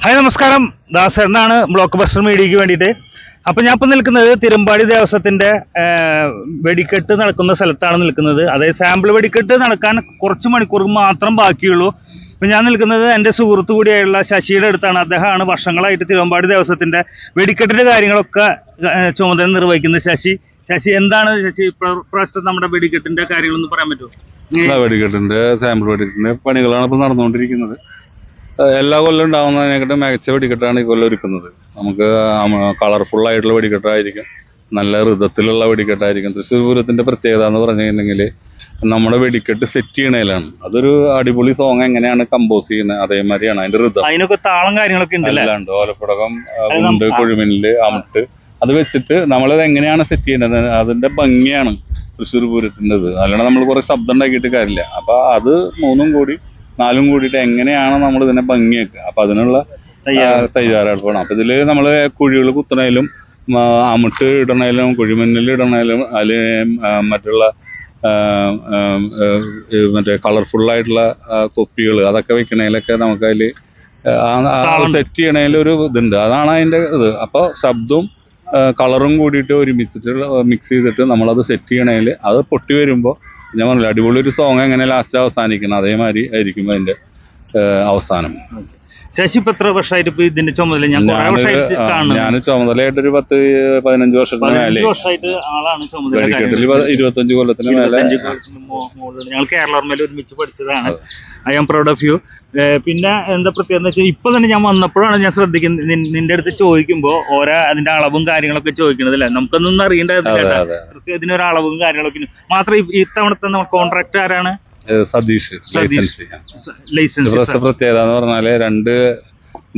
Hi നമസ്കാരം, ദാസേട്ടനാണ് block buster മീഡിയയ്ക്ക് വേണ്ടിയിട്ട്. അപ്പോൾ ഞാൻ ഇപ്പോൾ നിൽക്കുന്നത് തിരുമ്പാടി ദേവസ്വത്തിൻ്റെ വെടിക്കെട്ട് നടക്കുന്ന സ്ഥലത്താണ് നിൽക്കുന്നത്. അതായത് സാമ്പിൾ വെടിക്കെട്ട് നടക്കാൻ കുറച്ച് മണിക്കൂർ മാത്രം ബാക്കിയുള്ളൂ. അപ്പോൾ ഞാൻ നിൽക്കുന്നത് എൻ്റെ സുഹൃത്തു കൂടിയായുള്ള ശശിയുടെ അടുത്താണ്. അദ്ദേഹമാണ് വർഷങ്ങളായിട്ട് തിരുമ്പാടി ദേവസ്വത്തിൻ്റെ വെടിക്കെട്ടിൻ്റെ കാര്യങ്ങളൊക്കെ ചുമതല നിർവഹിക്കുന്നത്. ശശി എന്താണ് പ്രശ്നം? നമ്മുടെ വെടിക്കെട്ടിൻ്റെ കാര്യങ്ങളൊന്ന് പറയാൻ പറ്റുമോ? വെടിക്കെട്ടിൻ്റെ സാമ്പിൾ വെടിക്കെട്ടിൻ്റെ പണികളാണ് ഇപ്പോൾ നടന്നുകൊണ്ടിരിക്കുന്നത്. എല്ലാ കൊല്ലം ഉണ്ടാവുന്നതിനെക്കാട്ടും മികച്ച വെടിക്കെട്ടാണ് ഈ കൊല്ലം ഒരുക്കുന്നത്. നമുക്ക് കളർഫുൾ ആയിട്ടുള്ള വെടിക്കെട്ടായിരിക്കും, നല്ല ഋതത്തിലുള്ള വെടിക്കെട്ടായിരിക്കും. തൃശ്ശൂർ പൂരത്തിന്റെ പ്രത്യേകത എന്ന് പറഞ്ഞു കഴിഞ്ഞിട്ടുണ്ടെങ്കിൽ നമ്മുടെ വെടിക്കെട്ട് സെറ്റ് ചെയ്യണേലാണ്. അതൊരു അടിപൊളി സോങ് എങ്ങനെയാണ് കമ്പോസ് ചെയ്യുന്നത് അതേമാതിരിയാണ് അതിന്റെ ഋതം. അതിനൊക്കെ താളം കാര്യങ്ങളൊക്കെ ഉണ്ട്. ഓലപ്പടകം ഉണ്ട്, കൊഴുമിനില് അമിട്ട് അത് വെച്ചിട്ട് നമ്മളത് എങ്ങനെയാണ് സെറ്റ് ചെയ്യുന്നത് അതിന്റെ ഭംഗിയാണ് തൃശ്ശൂർ പൂരത്തിൻ്റെത്. അല്ലാണ്ട് നമ്മൾ കുറെ ശബ്ദം ഉണ്ടാക്കിയിട്ട് കാര്യമില്ല. അപ്പൊ അത് മൂന്നും കൂടി നാലും കൂടിയിട്ട് എങ്ങനെയാണ് നമ്മൾ ഇതിനെ ഭംഗിയാക്കുക, അപ്പൊ അതിനുള്ള തയ്യാറെടുപ്പാണ്. അപ്പൊ ഇതില് നമ്മള് കുഴികൾ കുത്തണേലും അമിട്ട് ഇടണേലും കുഴിമണ്ണിൽ ഇടണേലും അതില് മറ്റുള്ള മറ്റേ കളർഫുൾ ആയിട്ടുള്ള തൊപ്പികൾ അതൊക്കെ വെക്കണേലൊക്കെ നമുക്ക് അതില് സെറ്റ് ചെയ്യണേലും ഒരു ഇതുണ്ട്. അതാണ് അതിന്റെ ഇത്. അപ്പൊ ശബ്ദവും കളറും കൂടിയിട്ട് ഒരുമിച്ചിട്ട് മിക്സ് ചെയ്തിട്ട് നമ്മളത് സെറ്റ് ചെയ്യണേല് അത് പൊട്ടി വരുമ്പോൾ ഞാൻ പറഞ്ഞില്ല, അടിപൊളി ഒരു സോങ് എങ്ങനെ ലാസ്റ്റ് അവസാനിക്കണം അതേമാതിരി ആയിരിക്കും അതിന്റെ അവസാനം. ശശി ഇപ്പൊ എത്ര വർഷമായിട്ട് ഇപ്പൊ ഇതിന്റെ ചുമതല? ഞാൻ ചുമതലയായിട്ടൊരു 10-15 വർഷത്തിന് മേലെ. വെടിക്കെട്ടിൽ 25 കൊല്ലത്തിന് മേലെ. ഞങ്ങൾ കേരള ഒരുമിച്ച് പഠിച്ചതാണ്. I am proud of you. പിന്നെ എന്താ പ്രത്യേകത വെച്ചാൽ ഇപ്പൊ തന്നെ ഞാൻ വന്നപ്പോഴാണ് ഞാൻ ശ്രദ്ധിക്കുന്നത്, നിന്റെ അടുത്ത് ചോദിക്കുമ്പോ ഓരോ അതിന്റെ അളവും കാര്യങ്ങളൊക്കെ ചോദിക്കണതല്ലേ, നമുക്കൊന്നും അറിയേണ്ടതില്ല. ഇതിനൊരു അളവും കാര്യങ്ങളൊക്കെ മാത്രം. ഇത്തവണത്തെ കോൺട്രാക്ട് ആരാണ്? സതീഷ്. ലൈസൻസ് പ്രത്യേകത എന്ന് പറഞ്ഞാല്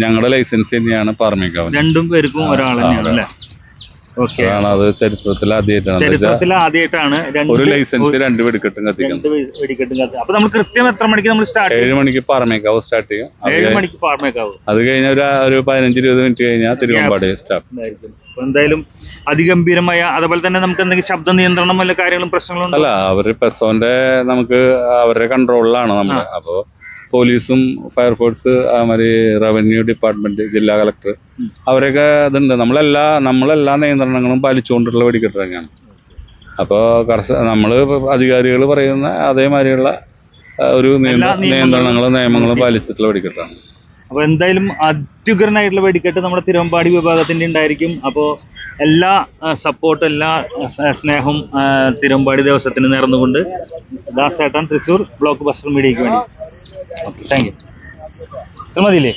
ഞങ്ങളുടെ ലൈസൻസ് തന്നെയാണ് പാർമിക്കാവ്. രണ്ടും പേർക്കും ഒരാൾ തന്നെയാണ് അല്ലേ? അത് ചരിത്രത്തിൽ ആദ്യമായിട്ടാണ് ഒരു ലൈസൻസ് 2 വെടിക്കെട്ടും കത്തിക്കുന്നത്. അപ്പൊ നമ്മൾ കൃത്യം എത്ര മണിക്ക് നമ്മൾ സ്റ്റാർട്ട്? 7 മണിക്ക് പാർമേക്കാവ് സ്റ്റാർട്ട് ചെയ്യും. 7 മണിക്ക് പാർമേക്കാവ്. അത് കഴിഞ്ഞ ഒരു 15-20 മിനിറ്റ് കഴിഞ്ഞാൽ തിരുവമ്പാടി സ്റ്റാർട്ട്. എന്തായാലും അതിഗംഭീരമായ, അതുപോലെ തന്നെ നമുക്ക് എന്തെങ്കിലും ശബ്ദ നിയന്ത്രണം വല്ല കാര്യങ്ങളും പ്രശ്നങ്ങളും അല്ല, അവര് പെസോന്റെ നമുക്ക് അവരുടെ കൺട്രോളിലാണ് നമ്മള്. അപ്പൊ പോലീസും ഫയർഫോഴ്സ് അതുമാതിരി റവന്യൂ ഡിപ്പാർട്ട്മെന്റ്, ജില്ലാ കളക്ടർ അവരൊക്കെ ഇതുണ്ട്. നമ്മളെല്ലാ നിയന്ത്രണങ്ങളും പാലിച്ചുകൊണ്ടുള്ള വെടിക്കെട്ട് തന്നെയാണ്. അപ്പോൾ നമ്മള് അധികാരികൾ പറയുന്ന അതേമാതിരിയുള്ള ഒരു നിയന്ത്രണങ്ങളും നിയമങ്ങളും പാലിച്ചിട്ടുള്ള വെടിക്കെട്ടാണ്. അപ്പൊ എന്തായാലും അത്യുഗ്രനായിട്ടുള്ള വെടിക്കെട്ട് നമ്മുടെ തിരുവമ്പാടി വിഭാഗത്തിന്റെ ഉണ്ടായിരിക്കും. അപ്പോൾ എല്ലാ സപ്പോർട്ടും എല്ലാ സ്നേഹവും തിരുവമ്പാടി ദേവസ്വത്തിന് നേർന്നുകൊണ്ട് ദാസേട്ടൻ, തൃശ്ശൂർ ബ്ലോക്ക് ബസ്റ്റർ മീഡിയയ്ക്ക് വേണ്ടി. Thank you. മതിയില്ലേ?